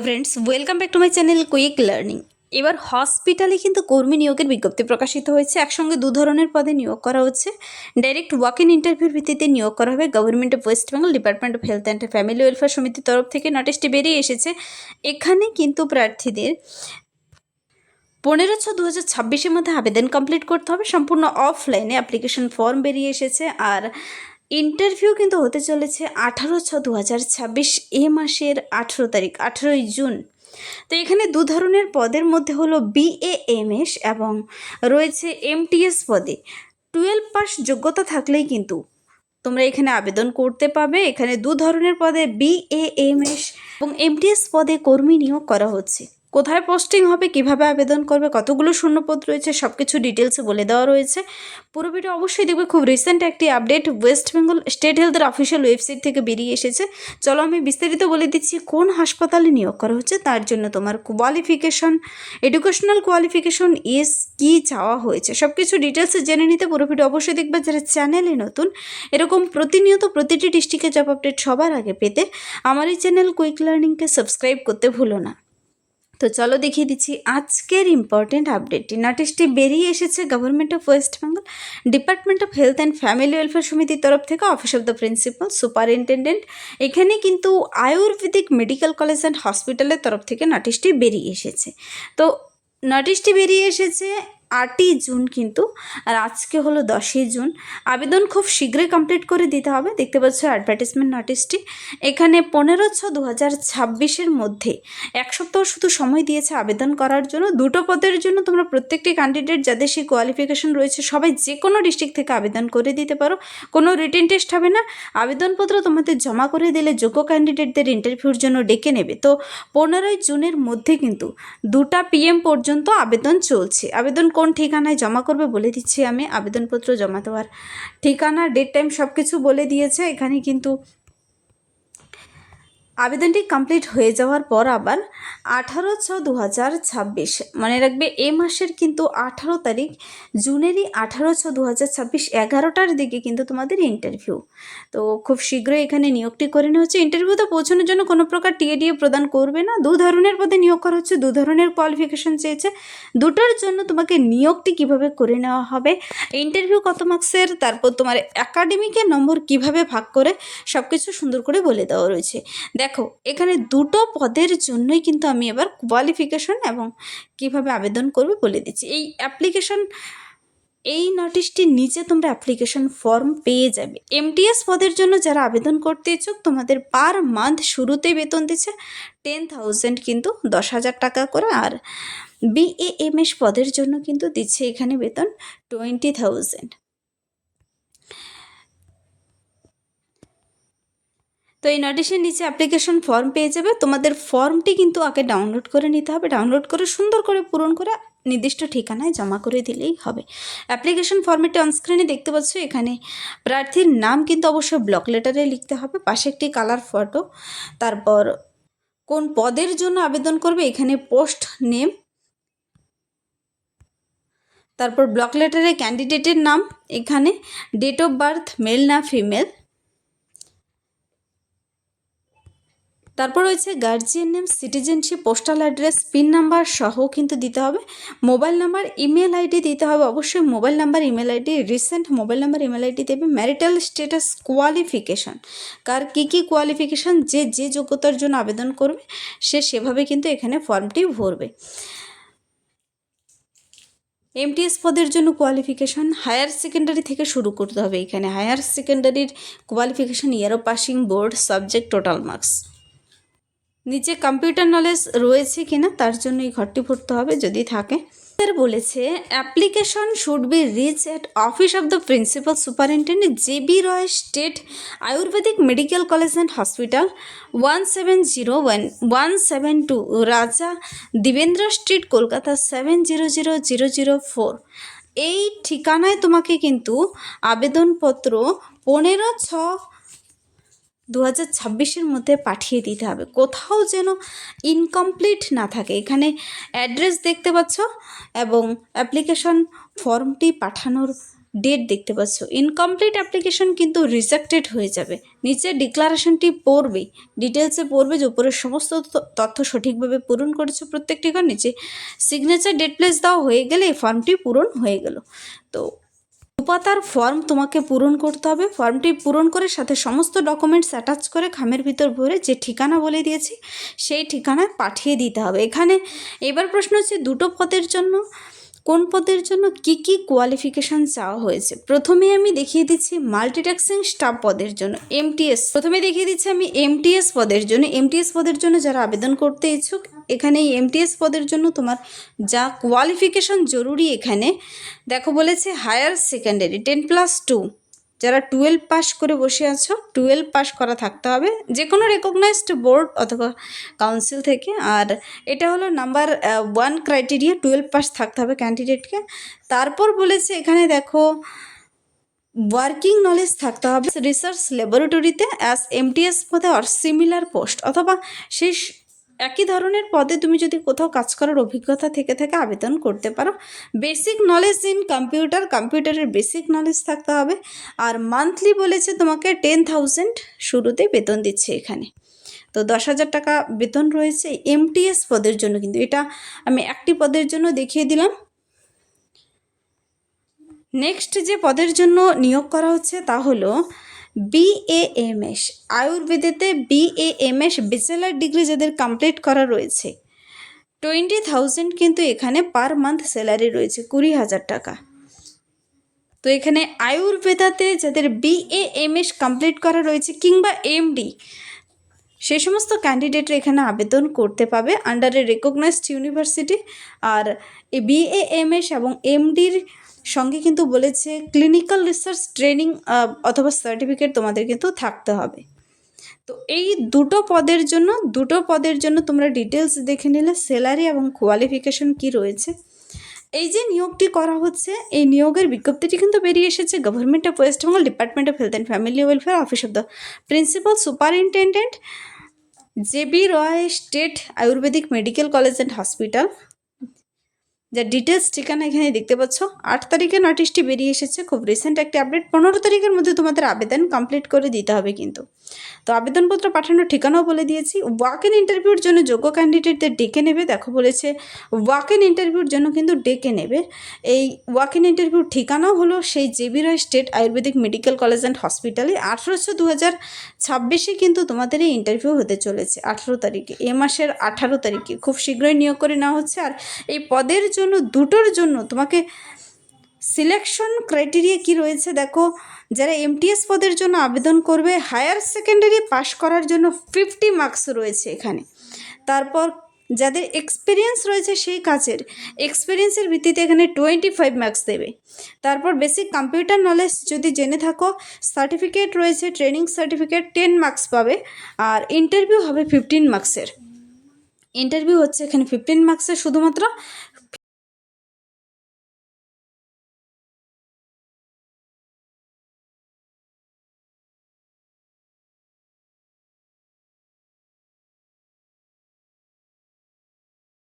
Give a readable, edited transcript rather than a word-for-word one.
Friends, welcome back to my channel quick learning. এবার হসপিটালে কিন্তু কর্মী নিয়োগের বিজ্ঞপ্তি প্রকাশিত হয়েছে। একসঙ্গে দু ধরনের পদে নিয়োগ করা হচ্ছে। ডাইরেক্ট ওয়াক ইন ইন্টারভিউর ভিত্তিতে নিয়োগ করা হবে। Government of West Bengal, department of health and family welfare সমিতির তরফ থেকে নোটিশটি বেরিয়ে এসেছে। এখানে কিন্তু প্রার্থীদের 15/6/2026 মধ্যে আবেদন কমপ্লিট করতে হবে। সম্পূর্ণ অফলাইনে অ্যাপ্লিকেশন ফর্ম বেরিয়ে এসেছে। আর ইন্টারভিউ কিন্তু হতে চলেছে 18/6/2026 এ মাসের 18 তারিখ, 18ই জুন। তো এখানে দু ধরনের পদের মধ্যে হলো BAMS এবং রয়েছে MTS পদে। 12 পাস যোগ্যতা থাকলেই কিন্তু তোমরা এখানে আবেদন করতে পাবে। এখানে দু ধরনের পদে BAMS এবং MTS পদে কর্মী নিয়োগ করা হচ্ছে। কোথায় পোস্টিং হবে, কিভাবে আবেদন করবে, কতগুলো শূন্যপদ রয়েছে, সব কিছু ডিটেলসে বলে দেওয়া রয়েছে। পুরো ভিডিও অবশ্যই দেখবে। খুব রিসেন্ট একটি আপডেট ওয়েস্ট বেঙ্গল স্টেট হেলথের অফিসিয়াল ওয়েবসাইট থেকে বেরিয়ে এসেছে। চলো আমি বিস্তারিত বলে দিচ্ছি কোন হাসপাতালে নিয়োগ করা হচ্ছে, তার জন্য তোমার কোয়ালিফিকেশন, এডুকেশনাল কোয়ালিফিকেশন ইস কী চাওয়া হয়েছে, সব কিছু ডিটেলসে জেনে নিতে পুরো ভিডিও অবশ্যই দেখবে। যারা চ্যানেলে নতুন, এরকম প্রতিনিয়ত প্রতিটি ডিস্ট্রিক্টের জব আপডেট সবার আগে পেতে আমার এই চ্যানেল কুইক লার্নিংকে সাবস্ক্রাইব করতে ভুলো না। তো চলো দেখিয়ে দিচ্ছি আজকের ইম্পর্টেন্ট আপডেটটি। নোটিশটি বেরিয়ে এসেছে government of West Bengal, department of health and family welfare সমিতির তরফ থেকে, office of the principal superintendent. এখানে কিন্তু আয়ুর্বেদিক মেডিকেল কলেজ অ্যান্ড হসপিটালের তরফ থেকে নোটিশটি বেরিয়ে এসেছে। তো নোটিশটি বেরিয়ে এসেছে 8ই জুন কিন্তু, আর আজকে হলো 10ই জুন। আবেদন খুব শীঘ্রই কমপ্লিট করে দিতে হবে। দেখতে পাচ্ছ অ্যাডভার্টাইজমেন্ট নোটিশটি। এখানে 15/6/2026 মধ্যে 1 সপ্তাহ শুধু সময় দিয়েছে আবেদন করার জন্য। দুটো পদের জন্য তোমরা প্রত্যেকটি ক্যান্ডিডেট যাদের সেই কোয়ালিফিকেশন রয়েছে সবাই যে কোনো ডিস্ট্রিক্ট থেকে আবেদন করে দিতে পারো। কোনো রিটেন টেস্ট হবে না। আবেদনপত্র তোমাদের জমা করে দিলে যোগ্য ক্যান্ডিডেটদের ইন্টারভিউর জন্য ডেকে নেবে। তো 15ই জুনের মধ্যে কিন্তু 2টা PM পর্যন্ত আবেদন চলছে। আবেদন কোন ঠিকানায় জমা করবে বলে দিচ্ছি আমি। আবেদনপত্র জমা দেওয়ার ঠিকানা, ডেট, টাইম সব কিছু বলে দিয়েছে। এখানে কিন্তু আবেদনটি কমপ্লিট হয়ে যাওয়ার পর আবার 18/6/2026, মনে রাখবে এ মাসের কিন্তু 18 তারিখ, জুনেরই 18/6/2026 11টার দিকে কিন্তু তোমাদের ইন্টারভিউ। তো খুব শীঘ্রই এখানে নিয়োগটি করে নেওয়া হচ্ছে। ইন্টারভিউতে পৌঁছানোর জন্য কোনো প্রকার TADA প্রদান করবে না। দু ধরনের পদে নিয়োগ করা হচ্ছে, দু ধরনের কোয়ালিফিকেশন চেয়েছে। দুটোর জন্য তোমাকে নিয়োগটি কিভাবে করে নেওয়া হবে, ইন্টারভিউ কত মার্কসের, তারপর তোমার একাডেমিকের নম্বর কিভাবে ভাগ করে সব কিছু সুন্দর করে বলে দেওয়া রয়েছে। দেখো এখানে দুটো পদের জন্যই কিন্তু আমি এবার কোয়ালিফিকেশন এবং কিভাবে আবেদন করবে বলে দিচ্ছি। এই নোটিশটির নিচে তোমরা অ্যাপ্লিকেশন ফর্ম পেয়ে যাবে। MTS পদের জন্য যারা আবেদন করতে ইচ্ছুক, তোমাদের পার মান্থ শুরুতেই বেতন দিচ্ছে 10,000, কিন্তু 10,000 টাকা করে। আর BAMS পদের জন্য কিন্তু দিচ্ছে এখানে বেতন 20,000। তো এই নোটিশের নিচে অ্যাপ্লিকেশন ফর্ম পেয়ে যাবে। তোমাদের ফর্মটি কিন্তু আগে ডাউনলোড করে নিতে হবে। ডাউনলোড করে সুন্দর করে পূরণ করে নির্দিষ্ট ঠিকানায় জমা করে দিলেই হবে। অ্যাপ্লিকেশন ফর্মেটি অনস্ক্রিনে দেখতে পাচ্ছ। এখানে প্রার্থীর নাম কিন্তু অবশ্যই ব্লক লেটারে লিখতে হবে, পাশে একটি কালার ফটো, তারপর কোন পদের জন্য আবেদন করবে এখানে পোস্ট নেম, তারপর ব্লক লেটারে ক্যান্ডিডেটের নাম, এখানে ডেট অফ বার্থ মেল না ফিমেল, তারপর রয়েছে guardian name, citizenship, postal address, pin number সহ কিন্তু দিতে হবে। মোবাইল নাম্বার, ইমেল আইডি দিতে হবে অবশ্যই। Mobile number, email ID, recent mobile number, email ID দেবে। ম্যারিটাল স্ট্যাটাস, কোয়ালিফিকেশান, কার কী কী কোয়ালিফিকেশান, যে যোগ্যতার জন্য আবেদন করবে সে সেভাবে কিন্তু এখানে ফর্মটি ভরবে। MTS পদের জন্য কোয়ালিফিকেশান হায়ার সেকেন্ডারি থেকে শুরু করতে হবে। এখানে হায়ার সেকেন্ডারির qualification year of passing, board, subject, total marks. নিচে কম্পিউটার নলেজ রয়েছে কিনা তার জন্য এই ঘরটি ভরতে হবে, যদি থাকে। বলেছে application should be reach at office of the principal superintendent, JB Roy state Ayurvedic medical college and hospital, 1701172 Raja Dibendra street, Kolkata 700004। এই ঠিকানায় তোমাকে কিন্তু আবেদনপত্র 15/6/2026 মধ্যে পাঠিয়ে দিতে হবে। কোথাও যেন ইনকমপ্লিট না থাকে। এখানে অ্যাড্রেস দেখতে পাচ্ছ এবং অ্যাপ্লিকেশন ফর্মটি পাঠানোর ডেট দেখতে পাচ্ছ। ইনকমপ্লিট অ্যাপ্লিকেশন কিন্তু রিজেক্টেড হয়ে যাবে। নিচে ডিক্লারেশনটি পড়বে, ডিটেলসে পড়বে যে উপরের সমস্ত তথ্য সঠিকভাবে পূরণ করেছো প্রত্যেকটি ঘর। নিচে সিগনেচার ডেট প্লেস দেওয়া হয়ে গেলে এই ফর্মটি পূরণ হয়ে গেল। তো দুপাতার ফর্ম তোমাকে পূরণ করতে হবে। ফর্মটি পূরণ করে সাথে সমস্ত ডকুমেন্টস অ্যাটাচ করে খামের ভিতর ভরে যে ঠিকানা বলে দিয়েছি সেই ঠিকানায় পাঠিয়ে দিতে হবে। এখানে এবার প্রশ্ন হচ্ছে দুটো পদের জন্য কোন পদের জন্য কি কি কোয়ালিফিকেশান চাওয়া হয়েছে। প্রথমে আমি দেখিয়ে দিচ্ছি মাল্টিটাস্কিং স্টাফ পদের জন্য এমটিএস। প্রথমে দেখিয়ে দিচ্ছি আমি এমটিএস পদের জন্য। এমটিএস পদের জন্য যারা আবেদন করতে ইচ্ছুক, এখানে এই এমটিএস পদের জন্য তোমার যা কোয়ালিফিকেশান জরুরি এখানে দেখো বলেছে হায়ার সেকেন্ডারি 10+2, যারা 12 পাস করে বসে আছো 12 পাস করা থাকতে হবে যে কোনো রেকগনাইজড বোর্ড অথবা কাউন্সিল থেকে। আর এটা হলো নাম্বার 1 ক্রাইটেরিয়া, 12 পাস থাকতে হবে ক্যান্ডিডেটকে। তারপর বলেছে এখানে দেখো ওয়ার্কিং নলেজ থাকতে হবে রিসার্চ ল্যাবরেটরিতে অ্যাজ এমটিএস পদে অর সিমিলার পোস্ট, অথবা সেই একই ধরনের পদে তুমি যদি কোথাও কাজ করার অভিজ্ঞতা থেকে আবেদন করতে পারো। বেসিক নলেজ ইন কম্পিউটারের বেসিক নলেজ থাকতে হবে। আর মান্থলি বলেছে তোমাকে 10,000 শুরুতে বেতন দিচ্ছে এখানে। তো 10,000 টাকা বেতন রয়েছে এমটিএস পদের জন্য। কিন্তু এটা আমি একটি পদের জন্য দেখিয়ে দিলাম। নেক্সট যে পদের জন্য নিয়োগ করা হচ্ছে তা হলো বিএএমএস। আয়ুর্বেদেতে বিএএমএস ব্যাচেলার ডিগ্রি যাদের কমপ্লিট করা রয়েছে 20,000 কিন্তু এখানে পার মান্থ স্যালারি রয়েছে, 20,000 টাকা। তো এখানে আয়ুর্বেদাতে যাদের বিএএমএস কমপ্লিট করা রয়েছে কিংবা এমডি, সেই সমস্ত ক্যান্ডিডেটরা এখানে আবেদন করতে পাবে আন্ডারে রেকগনাইজড ইউনিভার্সিটি। আর এই বিএএমএস এবং এমডির সঙ্গে কিন্তু বলেছে ক্লিনিক্যাল রিসার্চ ট্রেনিং অথবা সার্টিফিকেট তোমাদের কিন্তু থাকতে হবে। তো এই দুটো পদের জন্য তোমরা ডিটেলস দেখে নিলে স্যালারি এবং কোয়ালিফিকেশন কি রয়েছে। এই যে নিয়োগটি করা হচ্ছে এই নিয়োগের বিজ্ঞপ্তিটি কিন্তু বেরিয়ে এসেছে government of West Bengal, department of health and family welfare, office of the principal superintendent, JB Roy state Ayurvedic medical college and hospital. যার ডিটেলস ঠিকানা এখানে দেখতে পাচ্ছ। 8 তারিখে নোটিশটি বেরিয়ে এসেছে, খুব রিসেন্ট একটি আপডেট। 15 তারিখের মধ্যে তোমাদের আবেদন কমপ্লিট করে দিতে হবে কিন্তু। তো আবেদনপত্র পাঠানোর ঠিকানাও বলে দিয়েছি। ওয়াক ইন ইন্টারভিউর জন্য যোগ্য ক্যান্ডিডেটদের ডেকে নেবে। দেখো বলেছে ওয়াক ইন ইন্টারভিউর জন্য কিন্তু ডেকে নেবে। এই ওয়াক ইন ইন্টারভিউর ঠিকানাও হলো সেই JB Roy state Ayurvedic medical college and হসপিটালে। 18/2026 কিন্তু তোমাদের এই ইন্টারভিউ হতে চলেছে 18 তারিখে, এ মাসের 18 তারিখে খুব শীঘ্রই নিয়োগ করে নেওয়া হচ্ছে। আর এই পদের জন্য দুটোর জন্য তোমাকে সিলেকশন ক্রাইটেরিয়া কি রয়েছে দেখো। যারা এমটিএস পদের জন্য আবেদন করবে হায়ার সেকেন্ডারি পাস করার জন্য 50 মার্কস রয়েছে এখানে। তারপর যাদের এক্সপিরিয়েন্স রয়েছে সেই কাজের এক্সপিরিয়েন্সের ভিত্তিতে এখানে 25 মার্কস দেবে। তারপর বেসিক কম্পিউটার নলেজ যদি জেনে থাকো সার্টিফিকেট রয়েছে, ট্রেনিং সার্টিফিকেট 10 মার্কস পাবে। আর ইন্টারভিউ হবে 15 মার্কসের। ইন্টারভিউ হচ্ছে এখানে 15 মার্কসের শুধুমাত্র।